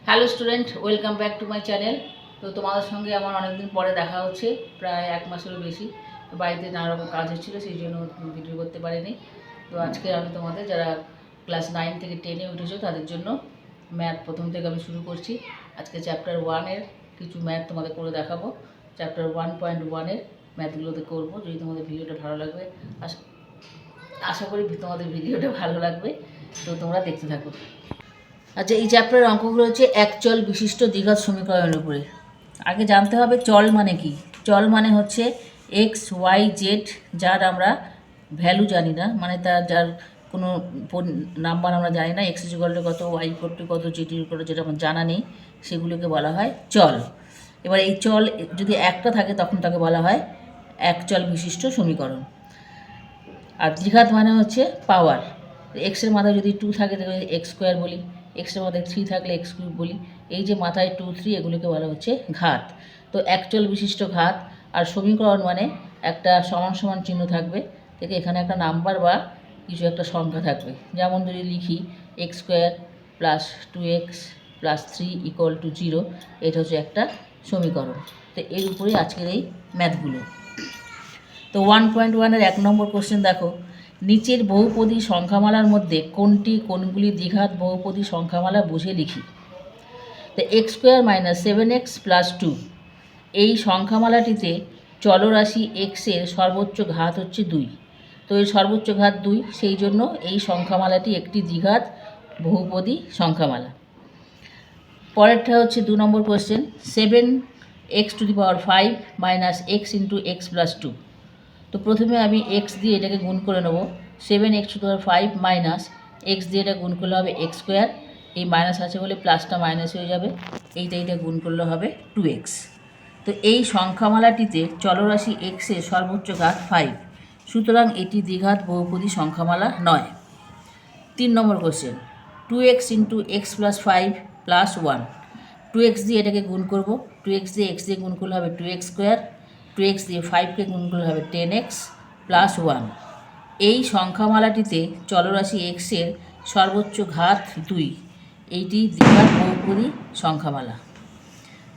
Hello student, welcome back to my channel. তো তোমাদের সঙ্গে আমার অনেকদিন পরে দেখা হচ্ছে, প্রায় 1 মাসেরও বেশি। তো বাড়িতে নানা রকম কাজ হচ্ছিলো, সেই জন্য ভিডিও করতে পারিনি। তো আজকে আমি তোমাদের যারা ক্লাস 9 থেকে 10-এ উঠেছো তাদের জন্য ম্যাথ প্রথম থেকে আমি শুরু করছি। আজকে চ্যাপ্টার 1-এর কিছু ম্যাথ তোমাদের করে দেখাবো। চ্যাপ্টার 1.1-এর ম্যাথগুলোতে করবো। যদি তোমাদের ভিডিওটা ভালো লাগবে, আশা করি তোমাদের ভিডিওটা ভালো লাগবে, তো তোমরা দেখতে থাকো। আচ্ছা, এই চ্যাপ্টারের অঙ্কগুলো হচ্ছে এক চল বিশিষ্ট দ্বিঘাত সমীকরণের উপরে। আগে জানতে হবে চল মানে কি। চল মানে হচ্ছে এক্স ওয়াই জেড, যার আমরা ভ্যালু জানি না, মানে যার কোনো নাম্বার আমরা জানি না। এক্স ইকুয়াল টু কত, ওয়াই ইকুয়াল টু কত, জেড ইকুয়াল টু যেটা আমার জানা নেই, সেগুলোকে বলা হয় চল। এবার এই চল যদি একটা থাকে তখন তাকে বলা হয় এক চল বিশিষ্ট সমীকরণ। আর দ্বিঘাত মানে হচ্ছে পাওয়ার। এক্সের মাথায় যদি 2 থাকে তাহলে এক্স স্কোয়ার বলি, এক্সের মাথায় 3 থাকলে এক্স কিউব বলি। এই যে মাথায় 2, 3 এগুলোকে বলা হচ্ছে ঘাত। তো একচল বিশিষ্ট ঘাত। আর সমীকরণ মানে একটা সমান সমান চিহ্ন থাকবে, থেকে এখানে একটা নাম্বার বা কিছু একটা সংখ্যা থাকবে। যেমন যদি লিখি x square plus 2x plus 3 equal to 0, এটা হচ্ছে একটা সমীকরণ। তো এর উপরেই আজকের এই ম্যাথগুলো। তো 1.1-এর 1 নম্বর কোশ্চেন দেখো, নিচের বহুপদী সংখ্যামালার মধ্যে কোনগুলি দ্বিঘাত বহুপদী সংখ্যামালা বুঝে লিখি। তো x square minus 7x plus 2, এই সংখ্যামালাটিতে চলরাশি এক্সের সর্বোচ্চ ঘাত হচ্ছে 2। তো এর সর্বোচ্চ ঘাত 2, সেই জন্য এই সংখ্যামালাটি একটি দ্বিঘাত বহুপদী সংখ্যামালা। পরেরটা হচ্ছে 2 number question, 7x⁵ minus x into x plus 2। তো প্রথমে আমি এক্স দিয়ে এটাকে গুণ করে নেব। 7x⁵ মাইনাস এক্স দিয়ে এটা গুণ করলে হবে এক্স স্কোয়ার, এই মাইনাস আছে বলে প্লাসটা মাইনাস হয়ে যাবে, এইটা গুণ করলে হবে 2x। তো এই সংখ্যামালাটিতে চলরাশি এক্সের সর্বোচ্চ ঘাত 5, সুতরাং এটি দ্বিঘাত বহুপদী সংখ্যামালা নয়। 3 number question, 2x into x plus 5 plus 1। 2x দিয়ে এটাকে গুণ করব, 2x দিয়ে x দিয়ে গুণ করলে হবে 2x স্কোয়ার, 2x দিয়ে 5কে গুণ করলে হবে 10x প্লাস 1। এই সংখ্যামালাটিতে চলরাশি এক্সের সর্বোচ্চ ঘাত 2, এইটি দ্বিঘাত বহুপদী সংখ্যামালা।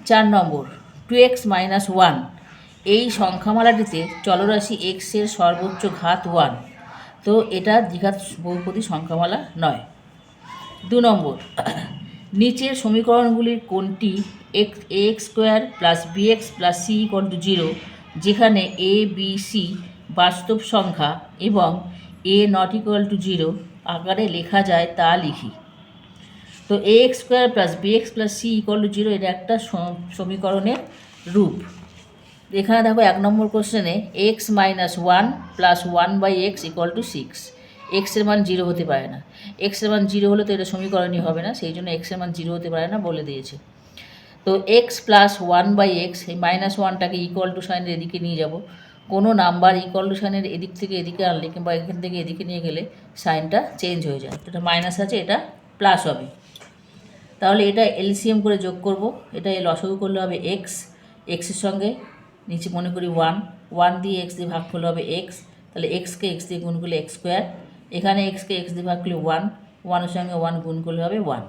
4 নম্বর, 2x মাইনাস 1, এই সংখ্যামালাটিতে চলরাশি এক্সের সর্বোচ্চ ঘাত 1, তো এটা দ্বিঘাত বহুপদী সংখ্যামালা নয়। 2 নম্বর, নিচের সমীকরণগুলির কোনটি ax square plus bx plus c equal to 0, যেখানে a b c বাস্তব সংখ্যা এবং a নট ইকুয়াল টু 0 আকারে লেখা যায় তা লিখি। তো ax square plus bx plus c equal to 0 এটা একটা সমীকরণের রূপ। এখানে দেখো 1 নম্বর কোশ্চেনে x minus 1 plus 1/x equal to 6, এক্সের মান 0 হতে পারে না। এক্সের মান 0 হলে তো এটা সমীকরণই হবে না, সেই জন্য এক্সের মান 0 হতে পারে না বলে দিয়েছে। তো এক্স প্লাস 1/x, এই মাইনাস 1টাকে ইকুয়াল টু সাইনের এদিকে নিয়ে যাব। কোনো নাম্বার ইকুয়াল টু সাইনের এদিক থেকে এদিকে আনলে কিংবা এখান থেকে এদিকে নিয়ে গেলে সাইনটা চেঞ্জ হয়ে যায়। এটা মাইনাস আছে, এটা প্লাস হবে। তাহলে এটা এলসিএম করে যোগ করব, এটা লসাগু করলে হবে এক্স, এক্সের সঙ্গে নিচে মনে করি 1 দিয়ে এক্স দিয়ে ভাগ করলে হবে এক্স, তাহলে এক্সকে এক্স দিয়ে গুণ করলে এক্স স্কোয়ার, এখানে এক্সকে এক্স দিয়ে ভাগ করলে 1 সঙ্গে 1 গুণ করলে হবে 1,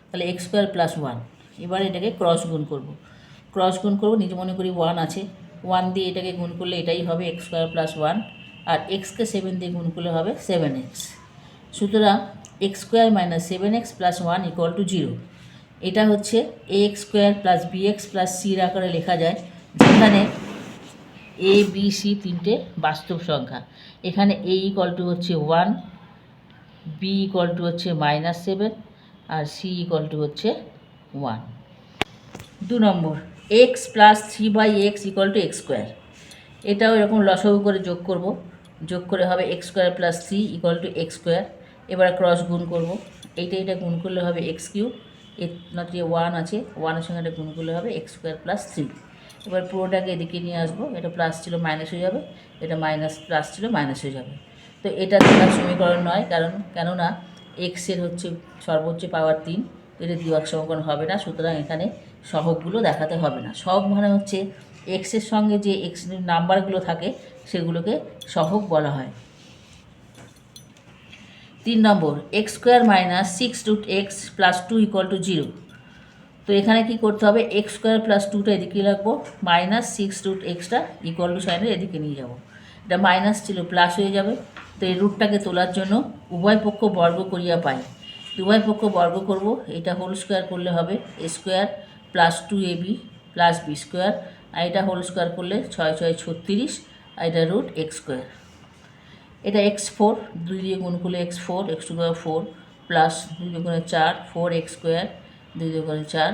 তাহলে এক্স স্কোয়ার প্লাস 1। এবার এটাকে ক্রস গুণ করব, নিচে মনে করি 1 আছে, 1 দিয়ে এটাকে গুণ করলে এটাই হবে এক্স স্কোয়ার প্লাস 1, আর এক্সকে 7 দিয়ে গুণ করলে হবে 7x। সুতরাং x square minus 7x plus 1 equal to 0। এটা হচ্ছে ax square plus bx plus সির আকারে লেখা যায়, যেখানে a b c তিনটে বাস্তব সংখ্যা। এখানে a ইকুয়াল টু হচ্ছে 1, b ইকুয়াল টু হচ্ছে -7, আর c ইকুয়াল টু হচ্ছে 1। 2 নম্বর, x plus 3/x equal to x square, এটাও এরকম লসাগু করে যোগ করে হবে x square plus 3 equal to x square. এবার ক্রস গুণ করব, এইটা গুণ করলে হবে এক্স কিউব, এর নটি 1 আছে, 1-এর সঙ্গে এটা গুণ করলে হবে এক্স স্কোয়ার প্লাস 3। এবার পুরোটাকে এদিকে নিয়ে আসবো, এটা প্লাস ছিল মাইনাস হয়ে যাবে, এটা মাইনাস প্লাস ছিল মাইনাস হয়ে যাবে। তো এটা দ্বিঘাত সমীকরণ নয়, কেননা এক্সের হচ্ছে সর্বোচ্চ পাওয়ার 3, এটা দ্বিঘাত সমীকরণ হবে না, সুতরাং এখানে সহগগুলো দেখাতে হবে না। সহগ মানে হচ্ছে এক্সের সঙ্গে যে এক্স নাম্বারগুলো থাকে সেগুলোকে সহগ বলা হয়। 3 number, x square minus 6√x plus 2 equal to 0। তো এখানে কি করতে হবে, এক্স স্কোয়ার প্লাস টুটা এদিকে রাখবো, মাইনাস সিক্স রুট এক্সটা ইকুয়াল টু সাইনের এদিকে নিয়ে যাব। এটা মাইনাস ছিল প্লাস হয়ে যাবে। তো এই রুটটাকে তোলার জন্য উভয় পক্ষ বর্গ করিয়া পাই। উভয় পক্ষ বর্গ করব, এটা হোল স্কোয়ার করলে হবে এ square plus two a b plus b square, আর এটা হোল স্কোয়ার করলে 6 6 36, আর এটা রুট এক্স স্কোয়ার। এটা x4 2 দিয়ে গুণ করলে x4 x টু পাওয়ার 4 প্লাস 2 দিয়ে গুণে 4 4 এক্স স্কোয়ার 2 দিয়ে গুণে 4,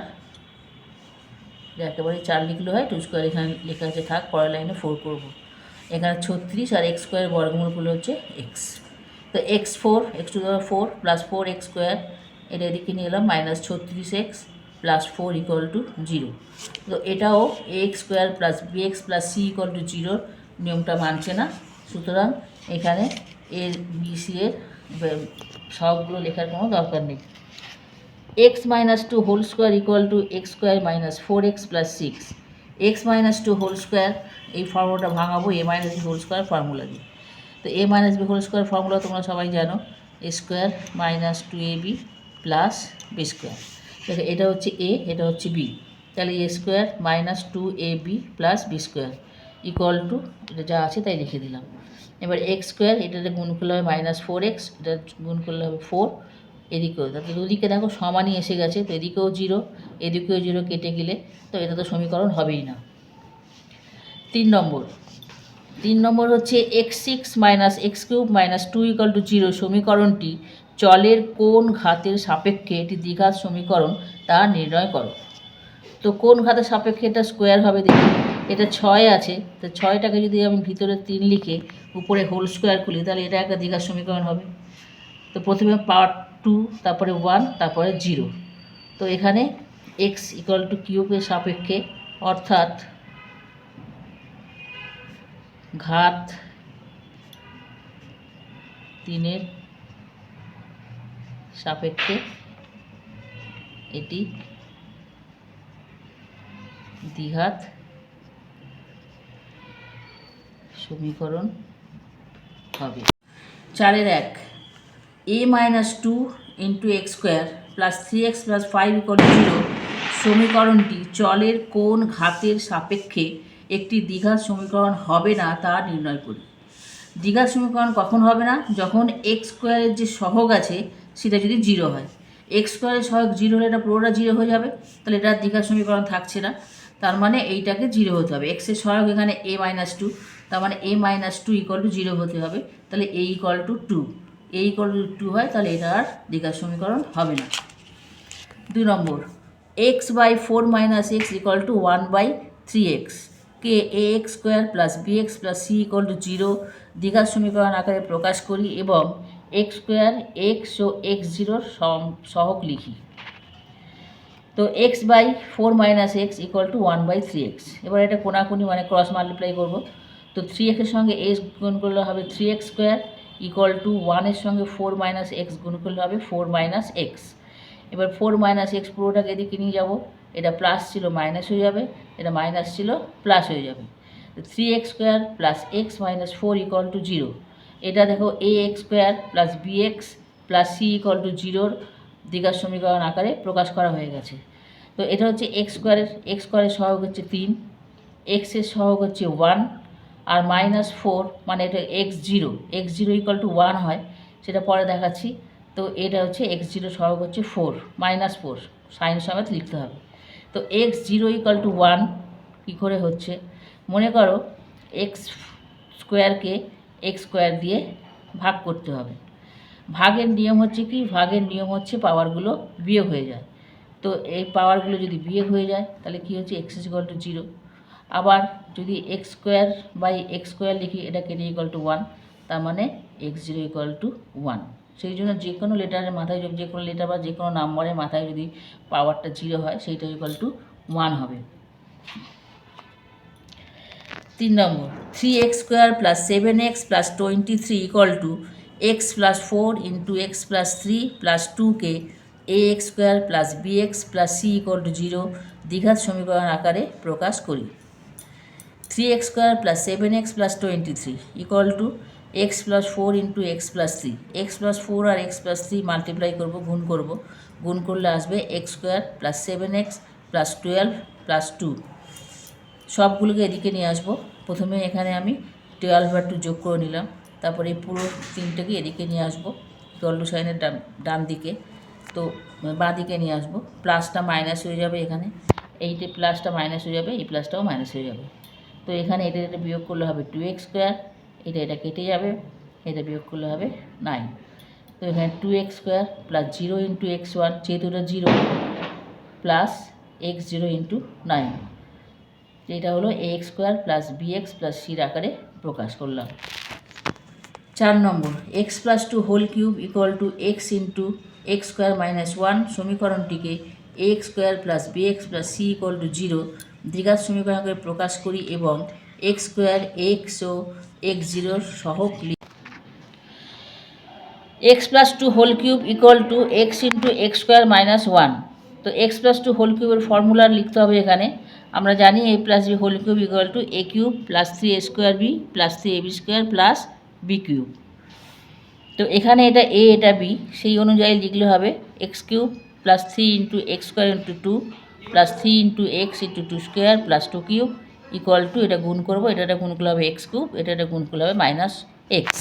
একেবারে 4 লিখলে হয়, 2 স্কোয়ার এখানে লেখা আছে থাক, পরের লাইনে 4 করব। এখানে 36 আর এক্স স্কোয়ার বর্গমূল করলে হচ্ছে এক্স। তো x4 x টু পাওয়ার 4 প্লাস 4 এক্স স্কোয়ার, এটা এদিকে নিয়ে এলাম minus 36x plus 4 equal to 0। তো এটাও ax square plus bx plus c equal to 0 নিয়মটা মানছে না, সুতরাং এখানে এর বিসি এর সবগুলো লেখার কোনো দরকার নেই। X minus two whole square equal to x square minus 4x plus 6, x minus two whole square, এই ফর্মুলাটা ভাঙাবো a minus b whole square formula দিয়ে। তো a minus b whole square formula তোমরা সবাই জানো, a square minus two a b plus b square. এটা হচ্ছে এ, এটা হচ্ছে বি, তাহলে a square minus two a b plus b square equal to, এটা যা আছে তাই লিখে দিলাম। এবার এক্স স্কোয়ার, এটাতে গুণ করলে হবে মাইনাস 4x, এটা গুণ করলে হবে 4, এদিকেও, তাতে দুদিকে দেখো সমানই এসে গেছে, তো এদিকেও 0 এদিকেও 0 কেটে গেলে তো এটা তো সমীকরণ হবেই না। 3 নম্বর হচ্ছে x6 minus x cube minus 2 equal to 0 সমীকরণটি চলের কোন ঘাতের সাপেক্ষে এটি দ্বিঘাত সমীকরণ তা নির্ণয় করো। তো কোন ঘাতের সাপেক্ষে এটা স্কোয়ার হবে দেখি, এটা 6 আছে, তো 6টাকে যদি আমি ভিতরে 3 লিখে উপরে হোল স্কোয়ার খুলি তাহলে এটা একটা দ্বিঘাত সমীকরণ হবে। তো প্রথমে পাওয়ার 2, তারপরে 1, তারপরে 0। তো এখানে x ইকুয়াল টু কিউবের সাপেক্ষে, অর্থাৎ ঘাত 3-এর সাপেক্ষে এটি দ্বিঘাত সমীকরণ হবে। 4-1 a minus 2 into x square plus 3x plus 5 equal to 0 সমীকরণটি চলের কোন ঘাতের সাপেক্ষে একটি দ্বিঘাত সমীকরণ হবে না তা নির্ণয় করি। দ্বিঘাত সমীকরণ কখন হবে না, যখন এক্স স্কোয়ারের যে সহগ আছে সেটা যদি 0 হয়। এক্স স্কোয়ারের সহগ 0 হলে এটা পুরোটা 0 হয়ে যাবে, তাহলে এটা দ্বিঘাত সমীকরণ থাকছে না, তার মানে এইটাকে 0 হতে হবে। এক্সের সহগ এখানে a মাইনাস 2, তার মানে a মাইনাস 2 ইকুয়াল টু 0 হতে হবে, তাহলে a equal to 2, a equal to 2 হয়, তাহলে এটা আর দ্বিঘাত সমীকরণ হবে না। 2 নম্বর x by 4 minus x equal to 1/3x কে a x square plus b x plus c equal to 0 দ্বিঘাত সমীকরণ আকারে প্রকাশ করি এবং এক্স স্কোয়ার এক্স ও এক্স জিরোর সহগ লিখি। তো x by 4 minus x equal to 1/3x, এবার এটা কোনাকুনি মানে ক্রস মাল্টিপ্লাই করব। তো 3x-এর সঙ্গে এক্স গুণ করলে হবে 3x স্কোয়ার ইকুয়াল টু 1-এর সঙ্গে 4 মাইনাস এক্স গুণ করলে হবে 4 মাইনাস এক্স। এবার 4 মাইনাস এক্স পুরোটাকে এদিকে নিয়ে যাব, এটা প্লাস ছিল মাইনাস হয়ে যাবে, এটা মাইনাস ছিল প্লাস হয়ে যাবে। 3x square plus x minus 4 equal to 0, এটা দেখো a x square plus b x plus c equal to 0 দ্বিঘাত সমীকরণ আকারে প্রকাশ করা হয়ে গেছে। তো এটা হচ্ছে এক্স স্কোয়ারের সহগ হচ্ছে 3, এক্সের সহগ হচ্ছে 1 আর মাইনাস 4, মানে এটা এক্স জিরো ইকুয়াল টু 1 হয়, সেটা পরে দেখাচ্ছি। তো এটা হচ্ছে x0 সহগ হচ্ছে 4 মাইনাস 4, সাইন সমেত লিখতে হবে। তো x0 ইকুয়াল টু 1 কী করে হচ্ছে, মনে করো এক্স স্কোয়ারকে এক্স স্কোয়ার দিয়ে ভাগ করতে হবে। ভাগের নিয়ম হচ্ছে কি, ভাগের নিয়ম হচ্ছে পাওয়ারগুলো বিয়োগ হয়ে যায়। তো এই পাওয়ারগুলো যদি বিয়োগ হয়ে যায় তাহলে কী হচ্ছে x ইকুয়াল টু 0। আবার যদি x square by x square লিখি, এটা কেটে ইকুয়াল টু 1, তার মানে x0 ইকুয়াল টু 1। সেই জন্য যে কোনো লেটারের মাথায়, যে কোনো লেটার বা যে কোনো নাম্বারের মাথায় যদি পাওয়ারটা 0 হয় সেইটা ইকুয়াল টু 1 হবে। 3 number 3x square plus 7x plus 23 equal to x plus 4 into x plus 3 plus 2কে a x square plus b x plus c equal to 0 দ্বিঘাত সমীকরণ আকারে প্রকাশ করি। 3x square plus 7x plus 23 equal to x plus 4 into x plus 3, x plus 4 আর x plus 3 multiply করবো, গুণ করবো, গুণ করলে আসবে x square plus 7x plus 12 plus 2। সবগুলোকে এদিকে নিয়ে আসবো। প্রথমে এখানে আমি 12 আর 2 যোগ করে নিলাম, তারপরে এই পুরো তিনটাকে এদিকে নিয়ে আসবো ইকুয়াল টু সাইনের ডান দিকে, তো বাঁ দিকে নিয়ে আসবো। প্লাসটা মাইনাস হয়ে যাবে, এখানে এইটে প্লাসটা মাইনাস হয়ে যাবে, এই প্লাসটাও মাইনাস হয়ে যাবে। তো এখানে এটা বিয়োগ করলে হবে 2x স্কোয়ার, এটা কেটে যাবে, এটা বিয়োগ করলে হবে 9। তো এখানে 2x square plus 0 into x1, যেহেতু এটা 0, প্লাস x0 ইন্টু 9, এটা হলো ax square plus bx plus সির আকারে প্রকাশ করলাম। 4 number, x plus 2 whole cube equal to x into x square minus 1 সমীকরণটিকে ax square plus bx plus c equal to 0 দ্বিঘাত সমীকরণ করে প্রকাশ করি এবং এক্স স্কোয়ার এক্স ও x0 সহগ লিখি। x plus 2 whole cube equal to x into x square minus 1। তো x plus 2 whole কিউবের ফর্মুলা লিখতে হবে। এখানে আমরা জানি a plus b whole cube equal to a cube plus 3a square b plus 3ab square plus b cube. তো এখানে এটা a, এটা b, সেই অনুযায়ী লিখলে হবে x cube plus 3 into x square into 2 plus 3 into x into 2 square plus 2 cube equal to, এটা গুণ করবো, এটা গুণ করলে হবে এক্স কিউব, এটা গুণ করলে হবে মাইনাস এক্স।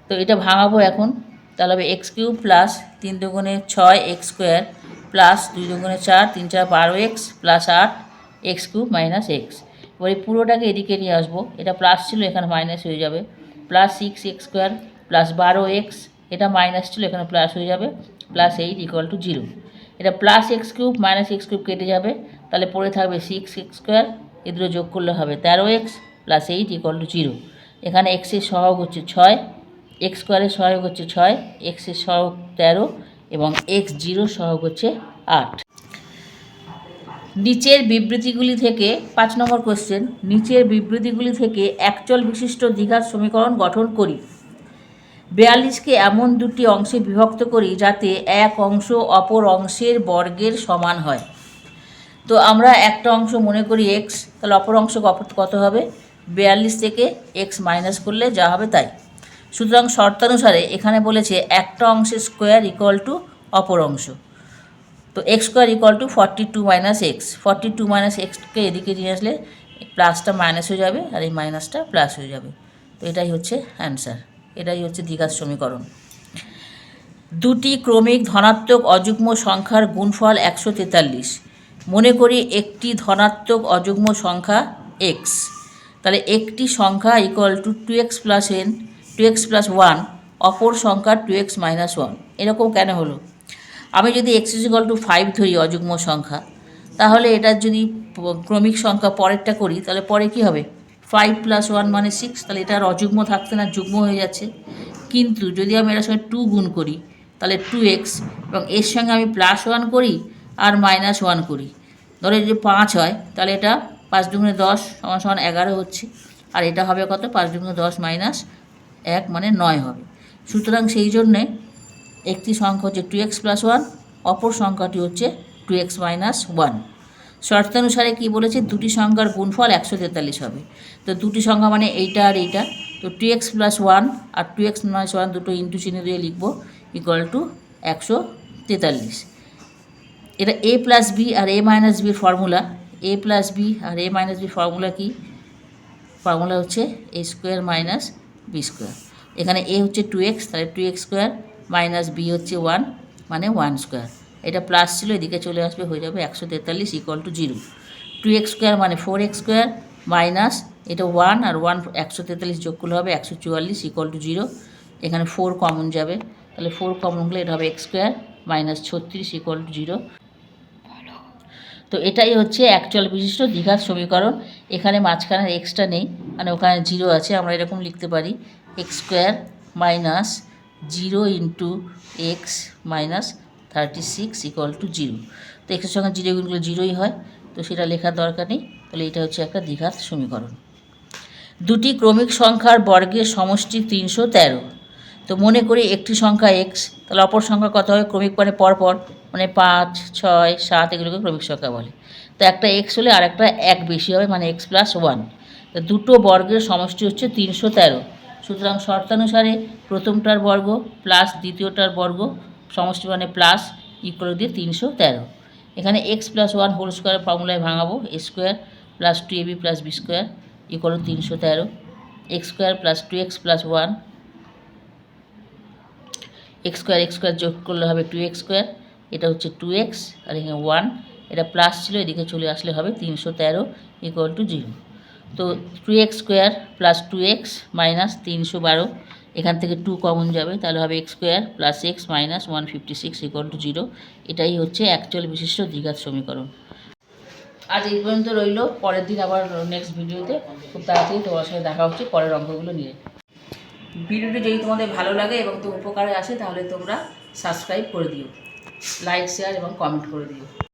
তো এটা ভাঙাবো এখন, তাহলে হবে এক্স কিউব প্লাস 3 দুগুণে 6 এক্স স্কোয়ার প্লাস 2 দুগুণে 4, 3 4 12x plus 8 x cube minus x. এবার এই পুরোটাকে এদিকে নিয়ে আসবো, এটা প্লাস ছিল এখানে মাইনাস হয়ে যাবে, plus 6x square plus 12x, এটা মাইনাস ছিল এখানে প্লাস হয়ে যাবে, প্লাস 8 ইকুয়াল টু 0। এটা plus x cube minus x cube কেটে যাবে, তাহলে পড়ে থাকবে 6x স্কোয়ার, এ দুটো যোগ করলে হবে 13x প্লাস 8 ইকুয়াল টু 0। এখানে এক্সের সহগ হচ্ছে 6, এক্স স্কোয়ারের সহগ হচ্ছে 6, এক্সের সহগ 13 এবং x0 সহগ হচ্ছে 8। নিচের বিবৃতিগুলি থেকে 5 নম্বর কোশ্চেন, নিচের বিবৃতিগুলি থেকে একচল বিশিষ্ট দ্বিঘাত সমীকরণ গঠন করি। 42কে এমন দুটি অংশে বিভক্ত করি যাতে এক অংশ অপর অংশের বর্গের সমান হয়। তো আমরা একটা অংশ মনে করি x, তাহলে অপর অংশ কত হবে? 42 থেকে x মাইনাস করলে যা হবে তাই। সুতরাং শর্তানুসারে এখানে বলেছে একটা অংশের স্কোয়ার ইকুয়াল টু অপর অংশ, তো x square equal to 42 minus x, 42 minus এক্সকে এদিকে নিয়ে আসলে প্লাসটা মাইনাস হয়ে যাবে আর এই মাইনাসটা প্লাস হয়ে যাবে। তো এটাই হচ্ছে অ্যান্সার, এটাই হচ্ছে দ্বিঘাত সমীকরণ। দুটি ক্রমিক ধনাত্মক অযুগ্ম সংখ্যার গুণফল 143। মনে করি একটি ধনাত্মক অযুগ্ম সংখ্যা x, তাহলে একটি সংখ্যা equal to 2x plus n, 2x plus 1, অপর সংখ্যা 2x মাইনাস 1। এরকম কেন হলো? আমি যদি x ইকুয়াল টু 5 ধরি অযুগ্ম সংখ্যা, তাহলে এটার যদি ক্রমিক সংখ্যা পরেরটা করি, তাহলে পরে কি হবে? 5 প্লাস 1 মানে 6, তাহলে এটা আর অযুগ্ম থাকছে না, যুগ্ম হয়ে যাচ্ছে। কিন্তু যদি আমি এটার সঙ্গে 2 গুণ করি, তাহলে 2x, এবং এর সঙ্গে আমি প্লাস 1 করি আর মাইনাস 1 করি, ধরো যদি 5 হয়, তাহলে এটা 5 দুগুণে 10 সমান সমান 11 হচ্ছে, আর এটা হবে কত? 5 দুগুণে 10 মাইনাস 1 মানে 9 হবে। সুতরাং সেই জন্যে একটি সংখ্যা হচ্ছে 2x প্লাস 1, অপর সংখ্যাটি হচ্ছে 2x মাইনাস 1। শর্তানুসারে কী বলেছে? দুটি সংখ্যার গুণফল 143 হবে। তো দুটি সংখ্যা মানে এইটা আর এইটা, তো 2x প্লাস 1 আর 2x মাইনাস 1 দুটো ইন্টু চিহ্ন দিয়ে লিখব ইকুয়াল টু 143। এটা a প্লাস বি আর a মাইনাস বির ফর্মুলা, a প্লাস বি আর a মাইনাস বির ফর্মুলা কি? ফর্মুলা হচ্ছে a square minus b square. এখানে a হচ্ছে 2x, তাহলে 2x স্কোয়ার মাইনাস b হচ্ছে 1 মানে 1 স্কোয়ার, এটা প্লাস ছিল এদিকে চলে আসবে, হয়ে যাবে 143 ইকুয়াল টু 0। 2x স্কোয়ার মানে 4x স্কোয়ার মাইনাস এটা 1 আর 1 143 যোগ করলে হবে 144 ইকুয়াল টু 0। এখানে 4 কমন যাবে, তাহলে 4 কমন হলে এটা হবে x square minus 36 equal to 0। তো এটাই হচ্ছে একচল বিশিষ্ট দ্বিঘাত সমীকরণ। এখানে মাঝখানের এক্সটা নেই, মানে ওখানে 0 আছে, আমরা এরকম লিখতে পারি x square minus 0 into x minus 36 equal to 0। তো এক্সের সঙ্গে 0 গুণগুলো 0ই হয়, তো সেটা লেখার দরকার নেই, তাহলে এটা হচ্ছে একটা দ্বিঘাত সমীকরণ। দুটি ক্রমিক সংখ্যার বর্গের সমষ্টি 313। তো মনে করি একটি সংখ্যা x, তাহলে অপর সংখ্যা কত হবে? ক্রমিক মানে পরপর, মানে 5 6 7 এগুলোকে ক্রমিক সংখ্যা বলে। তো একটা x হলে আর একটা 1 বেশি হবে, মানে x প্লাস 1। তো দুটো বর্গের সমষ্টি হচ্ছে 313। সুতরাং শর্তানুসারে প্রথমটার বর্গ প্লাস দ্বিতীয়টার বর্গ সমষ্টি মানে প্লাস ইকুয়াল দিয়ে 313। এখানে x plus one whole square ফর্মুলায় ভাঙাবো, a square plus 2ab plus b square equal 313, x square plus 2x plus one, x square যোগ করলে হবে 2x স্কোয়ার, এটা হচ্ছে 2x আর এখানে 1, এটা প্লাস ছিল এদিকে চলে আসলে হবে 313 ইকুয়াল টু 0। তো 2x square plus 2x minus 312, এখান থেকে 2 কমন যাবে, তাহলে হবে x square plus x minus 156 equal to 0। এটাই হচ্ছে অ্যাকচুয়াল বিশিষ্ট দ্বিঘাত সমীকরণ। আজ এই পর্যন্ত রইল, পরের দিন আবার নেক্সট ভিডিওতে খুব তাড়াতাড়ি তোমার সাথে দেখা হচ্ছে পরের অঙ্কগুলো নিয়ে। ভিডিওটি যদি তোমাদের ভালো লাগে এবং তো উপকারে আসে তাহলে তোমরা সাবস্ক্রাইব করে দিও, লাইক শেয়ার এবং কমেন্ট করে দিও।